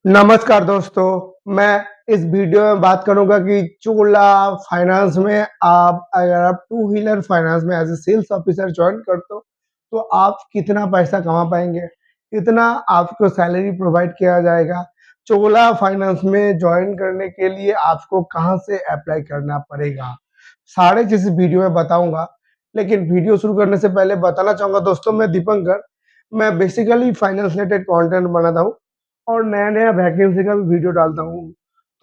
नमस्कार दोस्तों, मैं इस वीडियो में बात करूँगा कि चोला फाइनेंस में आप अगर आप टू व्हीलर फाइनेंस में as a sales officer join करते हो, तो आप कितना पैसा कमा पाएँगे, कितना आपको सैलरी प्रोवाइड किया जाएगा। चोला फाइनेंस में जॉइन करने के लिए आपको कहाँ से अप्लाई करना पड़ेगा, सारे चीज़ इस वीडियो में बताऊँगा। लेकिन वीडियो शुरू करने से पहले बताना चाहूँगा दोस्तों, मैं दीपंकर, मैं बेसिकली फाइनेंस रिलेटेड कंटेंट बनाता हूँ और नया-नया वैकेंसी का भी वीडियो डालता हूँ।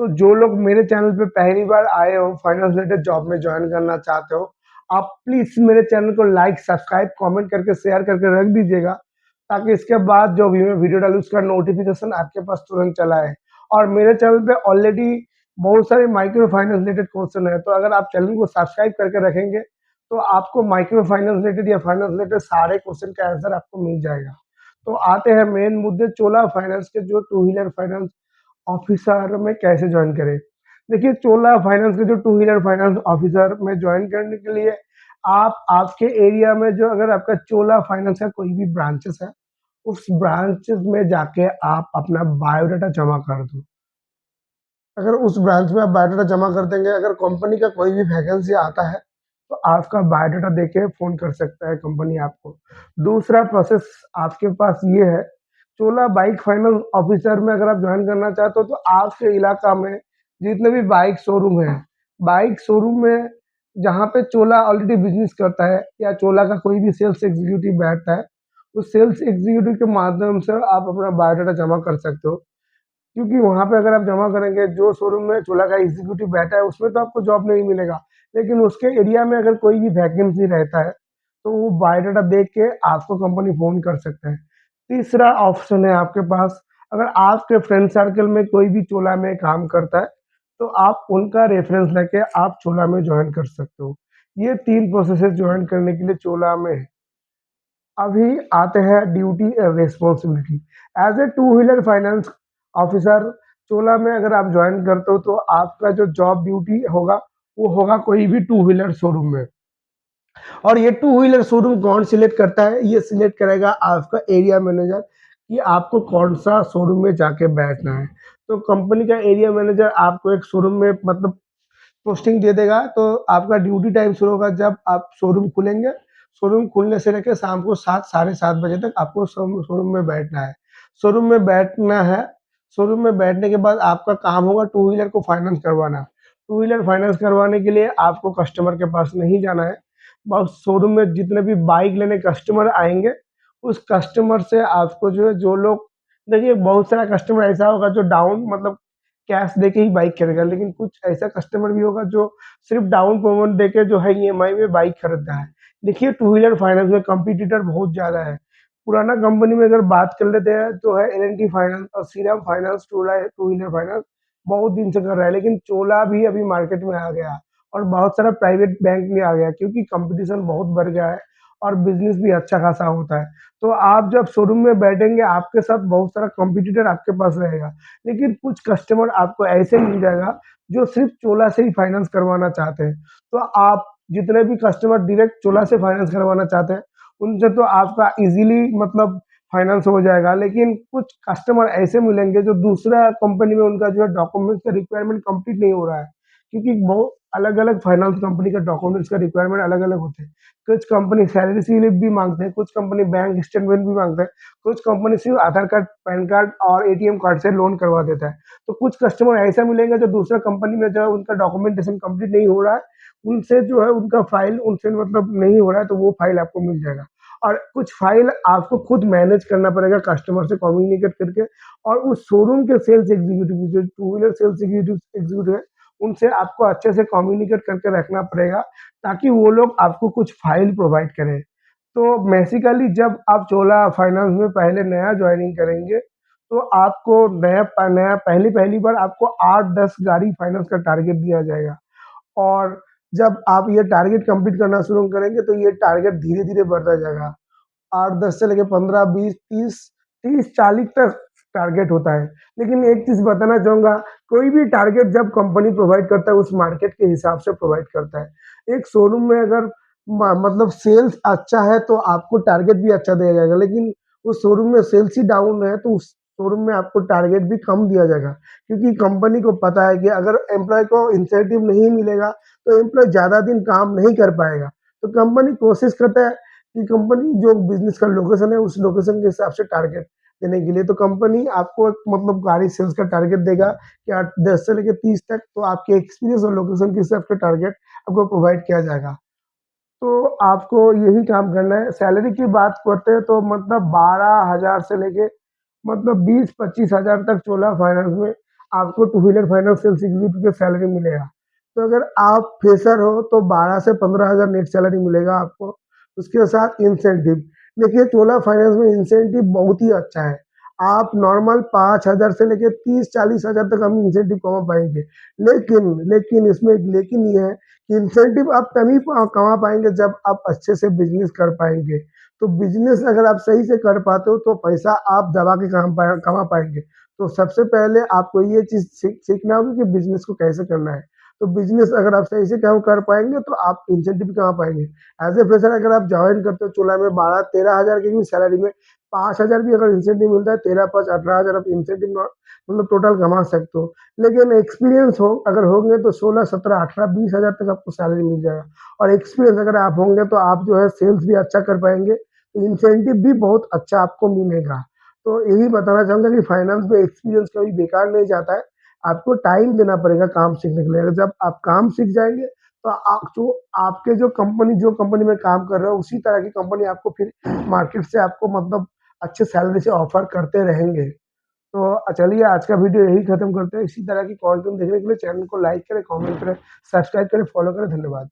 तो जो लोग मेरे चैनल पे पहली बार आए हो, फाइनेंस रिलेटेड जॉब में जॉइन करना चाहते हो, आप प्लीज़ मेरे चैनल को लाइक, सब्सक्राइब, कमेंट करके शेयर करके रख दीजिएगा, ताकि इसके बाद जो भी मैं वीडियो डालूँ उसका नोटिफ़िकेशन आपके पास तुरंत चला आए। और मेरे चैनल पे ऑलरेडी बहुत सारे माइक्रो फाइनेंस रिलेटेड क्वेश्चन है, तो अगर आप चैनल को सब्सक्राइब करके रखेंगे, तो आपको माइक्रो फाइनेंस रिलेटेड या फाइनेंस रिलेटेड सारे क्वेश्चन का आंसर आपको मिल जाएगा। तो आते हैं मेन मुद्दे, चोला फाइनेंस के जो टू व्हीलर फाइनेंस ऑफिसर में कैसे ज्वाइन करें। देखिए, चोला फाइनेंस के जो टू व्हीलर फाइनेंस ऑफिसर में ज्वाइन करने के लिए आप आपके एरिया में जो अगर आपका चोला फाइनेंस का कोई भी ब्रांचेस है, उस ब्रांचेस में जाके आप अपना बायोडाटा जमा कर दो। अगर उस ब्रांच में आप बायोडाटा जमा कर देंगे, अगर कंपनी का कोई भी वैकेंसी आता है, तो आपका बायोडाटा देके फ़ोन कर सकता है कंपनी आपको। दूसरा प्रोसेस आपके पास ये है, चोला बाइक फाइनेंस ऑफिसर में अगर आप जॉइन करना चाहते हो, तो आपके इलाका में जितने भी बाइक शोरूम हैं, बाइक शोरूम में जहाँ पे चोला ऑलरेडी बिज़नेस करता है या चोला का कोई भी सेल्स एग्ज़ीक्यूटिव बैठता है, उस सेल्स एग्ज़ीक्यूटिव के माध्यम से आप अपना बायोडाटा जमा कर सकते हो। क्योंकि वहाँ पे अगर आप जमा करेंगे, जो शोरूम में चोला का एग्जीक्यूटिव बैठा है, उसमें तो आपको जॉब नहीं मिलेगा। लेकिन उसके एरिया में अगर कोई भी वैकेंसी रहता है, तो वो बायोडाटा देख के आपको कंपनी फ़ोन कर सकता है। तीसरा ऑप्शन है आपके पास, अगर आपके फ्रेंड सर्कल में कोई भी चोला में काम करता है, तो आप उनका रेफ़रेंस लेके आप चोला में जॉइन कर सकते हो। ये 3 प्रोसेसेस जॉइन करने के लिए चोला में है। अभी आते हैं duty and responsibility. As a two wheeler finance officer Chola में अगर आप ज्वाइन करते हो, तो आपका जो जॉब ड्यूटी होगा, वो होगा कोई भी टू व्हीलर शोरूम में। और ये टू व्हीलर शोरूम कौन सिलेक्ट करता है, ये सिलेक्ट करेगा आपका एरिया मैनेजर कि आपको कौन सा शोरूम में जाके बैठना है। तो कंपनी का एरिया मैनेजर आपको एक शोरूम में मतलब पोस्टिंग दे देगा, तो आपका ड्यूटी टाइम शुरू होगा जब आप शोरूम खुलेंगे। शोरूम खुलने से लेके शाम को 7 साढ़े 7 बजे तक आपको शोरूम में बैठना है। शोरूम में बैठना है, शोरूम में बैठने के बाद आपका काम होगा टू व्हीलर को फाइनेंस करवाना। टू व्हीलर फाइनेंस करवाने के लिए आपको कस्टमर के पास नहीं जाना है। बस शोरूम में जितने भी बाइक लेने कस्टमर आएँगे, उस कस्टमर से आपको जो है, जो लोग देखिए, बहुत सारा कस्टमर ऐसा होगा जो डाउन मतलब कैश देके ही बाइक खरीदेगा, लेकिन कुछ ऐसा कस्टमर भी होगा जो सिर्फ़ डाउन पेमेंट देके जो है ईएमआई में बाइक खरीदता है। देखिए, टू व्हीलर फाइनेंस में कॉम्पिटिटर बहुत ज़्यादा है। पुराना कंपनी में अगर बात कर लेते हैं, तो है एल&टी फाइनेंस और Shriram finance, to wheeler finance बहुत दिन से कर रहा है, लेकिन चोला भी अभी मार्केट में आ गया और बहुत सारा प्राइवेट बैंक भी आ गया, क्योंकि कॉम्पिटिशन बहुत बढ़ गया है और बिज़नेस भी अच्छा खासा होता है। तो आप जब शोरूम में बैठेंगे, आपके साथ बहुत सारा कॉम्पिटिटर आपके पास रहेगा। लेकिन कुछ कस्टमर आपको ऐसे मिल जाएगा जो सिर्फ चोला से ही फाइनेंस करवाना चाहते हैं। तो आप जितने भी कस्टमर डायरेक्ट चोला से फाइनेंस करवाना चाहते हैं, उनसे तो आपका ईज़िली मतलब फाइनेंस हो जाएगा। लेकिन कुछ कस्टमर ऐसे मिलेंगे जो दूसरा कंपनी में उनका जो है डॉक्यूमेंट्स का रिक्वायरमेंट कंप्लीट नहीं हो रहा है। क्योंकि बहुत अलग-अलग फाइनेंस कंपनी का डॉक्यूमेंट्स का रिक्वायरमेंट अलग-अलग होते हैं। कुछ कंपनी सैलरी स्लिप भी माँगते हैं, कुछ कंपनी बैंक स्टेटमेंट भी माँगते हैं, कुछ कंपनी सिर्फ आधार कार्ड, पैन कार्ड और एटीएम कार्ड से लोन करवा देता है। तो कुछ कस्टमर ऐसा मिलेंगे जो दूसरा कंपनी में जो है उनका डॉक्यूमेंटेशन कंप्लीट नहीं हो रहा है, उनसे जो है उनका फाइल उनसे मतलब नहीं हो रहा है, तो वो फाइल आपको मिल जाएगा। और कुछ फाइल आपको खुद मैनेज करना पड़ेगा कस्टमर से कम्युनिकेट करके, और उस शोरूम के सेल्स एग्जीक्यूटिव जो टू व्हीलर सेल्स एग्जीक्यूटिव है, उनसे आपको अच्छे से कम्युनिकेट करके रखना पड़ेगा, ताकि वो लोग आपको कुछ फाइल प्रोवाइड करें। तो बेसिकली जब आप चोला फाइनेंस में पहले नया जॉइनिंग करेंगे, तो आपको नया पहली-पहली बार आपको 8-10 गाड़ी फाइनेंस का टारगेट दिया जाएगा। और जब आप ये टारगेट कंप्लीट करना शुरू करेंगे, तो ये टारगेट धीरे-धीरे बढ़ता जाएगा। 8-10 से लेके 15, 20, 30, 40 तक टारगेट होता है। लेकिन एक चीज़ बताना चाहूँगा, कोई भी टारगेट जब कंपनी प्रोवाइड करता है, उस मार्केट के हिसाब से प्रोवाइड करता है। एक शोरूम में अगर मतलब सेल्स अच्छा है, तो आपको टारगेट भी अच्छा दिया जाएगा, लेकिन उस शोरूम में सेल्स ही डाउन है, तो उस शोरूम में आपको टारगेट भी कम दिया जाएगा, क्योंकि कंपनी को पता है कि अगर एम्प्लॉय को इंसेंटिव नहीं मिलेगा तो एम्प्लॉय ज़्यादा दिन काम नहीं कर पाएगा। तो कंपनी कोशिश करता है कि कंपनी जो बिज़नेस का लोकेशन है उस लोकेशन के हिसाब से टारगेट देने के लिए, तो कंपनी आपको एक मतलब गाड़ी सेल्स का टारगेट देगा कि 10 से लेके 30 तक, तो आपके एक्सपीरियंस और लोकेशन के हिसाब से टारगेट आपको प्रोवाइड किया जाएगा। तो आपको यही काम करना है। सैलरी की बात करते हैं तो मतलब 12,000 से लेके मतलब 20-25 हज़ार तक चोला फाइनेंस में आपको two wheeler finance sales executive का सैलरी मिलेगा। तो अगर आप फ्रेशर हो तो 12 से 15,000 नेट सैलरी मिलेगा आपको। उसके साथ इंसेंटिव, देखिए चोला फाइनेंस में इंसेंटिव बहुत ही अच्छा है। आप नॉर्मल 5,000 से लेके 30-40 हज़ार तक हम इंसेंटिव कमा पाएँगे। लेकिन लेकिन इसमें एक लेकिन ये है कि इंसेंटिव आप तभी कमा पाएँगे जब आप अच्छे से बिज़नेस कर पाएँगे। तो बिज़नेस अगर आप सही से कर पाते हो तो पैसा आप दबा के कमा पाएँगे। तो सबसे पहले आपको ये चीज़ सीखना होगा कि बिज़नेस को कैसे करना है। तो बिज़नेस अगर आप सही से काम कर पाएँगे तो आप इंसेंटिव भी कमा पाएँगे। एज़ ए फ्रेशर अगर आप जॉइन करते हो चोला में 12-13 हज़ार की भी सैलरी में 5,000 भी अगर इंसेंटिव मिलता है, 13-5 18,000 आप इंसेंटिव मतलब टोटल कमा सकते हो। लेकिन एक्सपीरियंस हो अगर होंगे तो 16, 17, 18, 20 हज़ार तक आपको सैलरी मिल जाएगा। और एक्सपीरियंस अगर आप होंगे तो आप जो है सेल्स भी अच्छा कर पाएँगे, तो इंसेंटिव भी बहुत अच्छा आपको मिलेगा। तो यही बताना चाहूँगा कि फाइनेंस में एक्सपीरियंस कभी बेकार नहीं जाता है, आपको टाइम देना पड़ेगा काम सीखने के लिए। अगर जब आप काम सीख जाएँगे तो आप जो कंपनी में काम कर रहे हो उसी तरह की कंपनी आपको फिर मार्केट से आपको मतलब अच्छे सैलरी से ऑफर करते रहेंगे। तो चलिए आज का वीडियो यही खत्म करते हैं। इसी तरह की कंटेंट देखने के लिए चैनल को लाइक करें, कमेंट करें, सब्सक्राइब करें, फॉलो करें। धन्यवाद।